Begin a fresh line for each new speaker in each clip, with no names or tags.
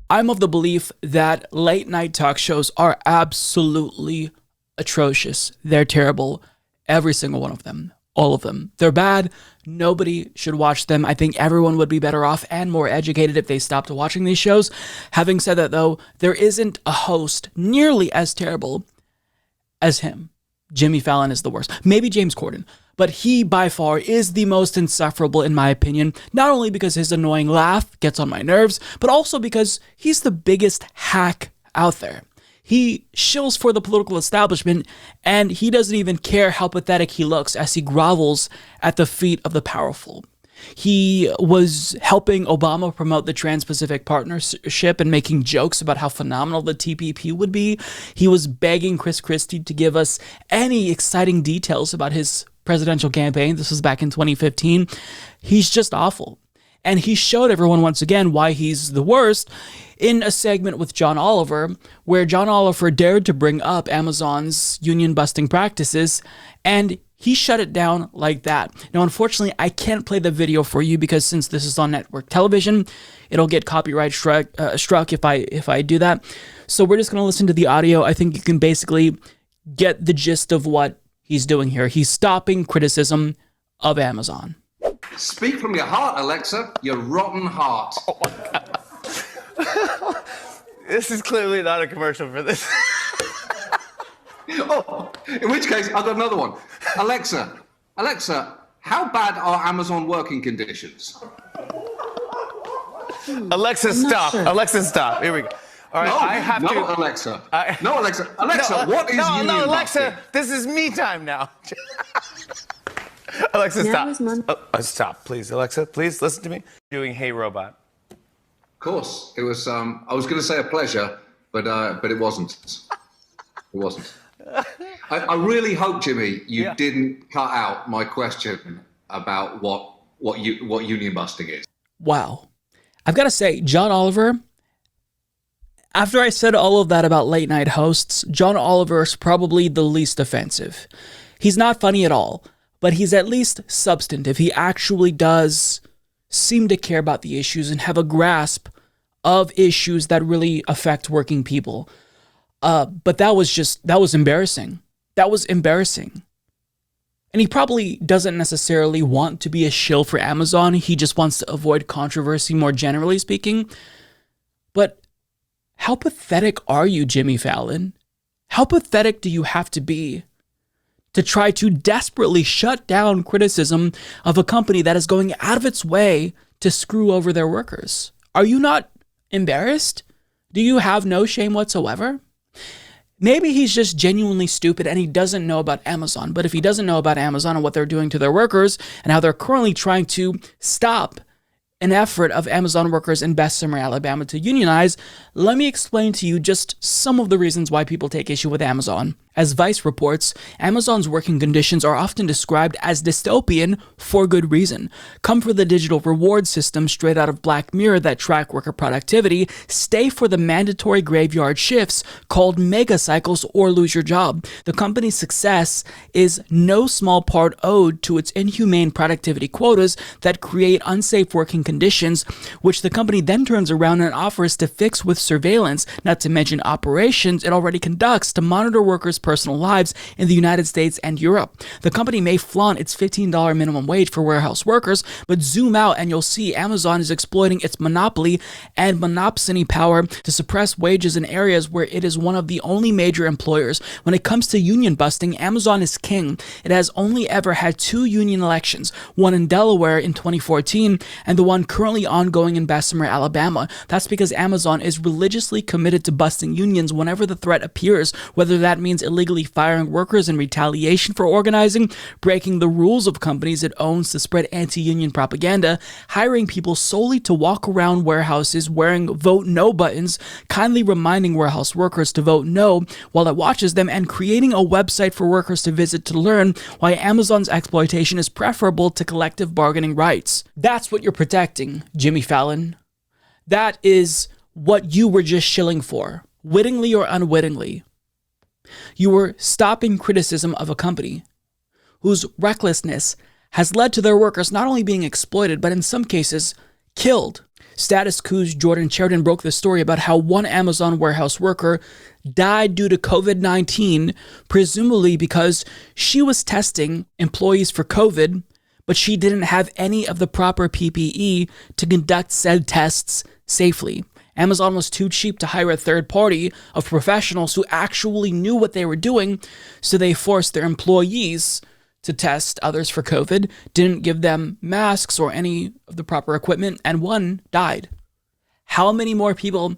I'm of the belief that late night talk shows are absolutely atrocious. They're terrible. Every single one of them. All of them. They're bad. Nobody should watch them. I think everyone would be better off and more educated if they stopped watching these shows. Having said that, though, there isn't a host nearly as terrible as him. Jimmy Fallon is the worst. Maybe James Corden. But he, by far, is the most insufferable in my opinion, not only because his annoying laugh gets on my nerves, but also because he's the biggest hack out there. He shills for the political establishment, and he doesn't even care how pathetic he looks as he grovels at the feet of the powerful. He was helping Obama promote the Trans-Pacific Partnership and making jokes about how phenomenal the TPP would be. He was begging Chris Christie to give us any exciting details about his presidential campaign. This was back in 2015. He's just awful. And he showed everyone once again why he's the worst in a segment with John Oliver, where John Oliver dared to bring up Amazon's union-busting practices, and he shut it down like that. Now, unfortunately, I can't play the video for you because since this is on network television, it'll get copyright struck if I do that. So we're just going to listen to the audio. I think you can basically get the gist of what he's doing here. He's stopping criticism of Amazon.
Speak from your heart, Alexa. Your rotten heart.
Oh my God. This is clearly not a commercial for this.
Oh, in which case, I've got another one. Alexa, how bad are Amazon working conditions?
Alexa, stop. Sure. Alexa, stop. Here we go. All right,
no,
I have
no,
to.
Alexa. No, Alexa. Alexa, what is union
Alexa,
busting?
this is me time now. Alexa, stop. Stop, please. Alexa, please listen to me. Doing Hey Robot.
Of course, it was. I was going to say a pleasure, but it wasn't. It wasn't. I really hope, Jimmy, you didn't cut out my question about what union busting is.
Wow. I've got to say, John Oliver, after I said all of that about late night hosts, John Oliver is probably the least offensive. He's not funny at all, but he's at least substantive. He actually does seem to care about the issues and have a grasp of issues that really affect working people. But that was embarrassing. That was embarrassing. And he probably doesn't necessarily want to be a shill for Amazon. He just wants to avoid controversy, more generally speaking. But how pathetic are you, Jimmy Fallon? How pathetic do you have to be to try to desperately shut down criticism of a company that is going out of its way to screw over their workers? Are you not embarrassed? Do you have no shame whatsoever? Maybe he's just genuinely stupid and he doesn't know about Amazon. But if he doesn't know about Amazon and what they're doing to their workers and how they're currently trying to stop an effort of Amazon workers in Bessemer, Alabama to unionize, let me explain to you just some of the reasons why people take issue with Amazon. As Vice reports, Amazon's working conditions are often described as dystopian for good reason. Come for the digital reward system straight out of Black Mirror that track worker productivity, stay for the mandatory graveyard shifts called mega cycles, or lose your job. The company's success is no small part owed to its inhumane productivity quotas that create unsafe working conditions, which the company then turns around and offers to fix with surveillance, not to mention operations it already conducts to monitor workers' personal lives in the United States and Europe. The company may flaunt its $15 minimum wage for warehouse workers, but zoom out and you'll see Amazon is exploiting its monopoly and monopsony power to suppress wages in areas where it is one of the only major employers. When it comes to union busting, Amazon is king. It has only ever had 2 union elections, one in Delaware in 2014 and the one currently ongoing in Bessemer, Alabama. That's because Amazon is religiously committed to busting unions whenever the threat appears, whether that means illegally firing workers in retaliation for organizing, breaking the rules of companies it owns to spread anti-union propaganda, hiring people solely to walk around warehouses wearing vote no buttons, kindly reminding warehouse workers to vote no while it watches them, and creating a website for workers to visit to learn why Amazon's exploitation is preferable to collective bargaining rights. That's what you're protecting, Jimmy Fallon. That is what you were just shilling for, wittingly or unwittingly. You were stopping criticism of a company whose recklessness has led to their workers not only being exploited, but in some cases, killed. Status Quo's Jordan Sheridan broke the story about how one Amazon warehouse worker died due to COVID-19, presumably because she was testing employees for COVID, but she didn't have any of the proper PPE to conduct said tests safely. Amazon was too cheap to hire a third party of professionals who actually knew what they were doing, so they forced their employees to test others for COVID, didn't give them masks or any of the proper equipment, and one died. How many more people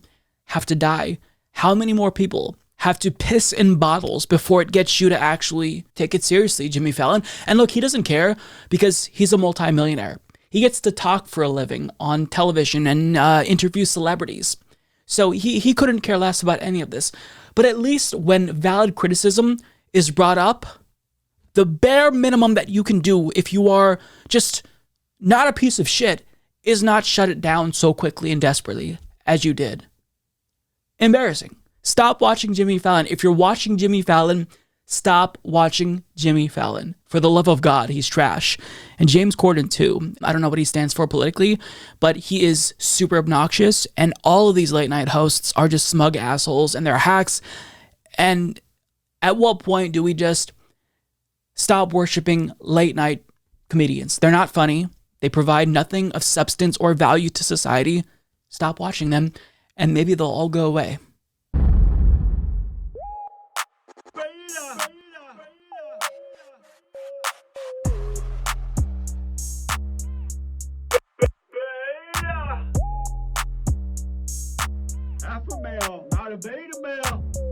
have to die? How many more people have to piss in bottles before it gets you to actually take it seriously, Jimmy Fallon? And look, he doesn't care because he's a multimillionaire. He gets to talk for a living on television and interview celebrities. So he couldn't care less about any of this. But at least when valid criticism is brought up, the bare minimum that you can do if you are just not a piece of shit is not shut it down so quickly and desperately as you did. Embarrassing. Stop watching Jimmy Fallon. If you're watching Jimmy Fallon, stop watching Jimmy Fallon. For the love of God, he's trash. And James Corden, too. I don't know what he stands for politically, but he is super obnoxious. And all of these late night hosts are just smug assholes and they're hacks. And at what point do we just stop worshiping late night comedians? They're not funny. They provide nothing of substance or value to society. Stop watching them, and maybe they'll all go away.
Alpha male, not a beta male.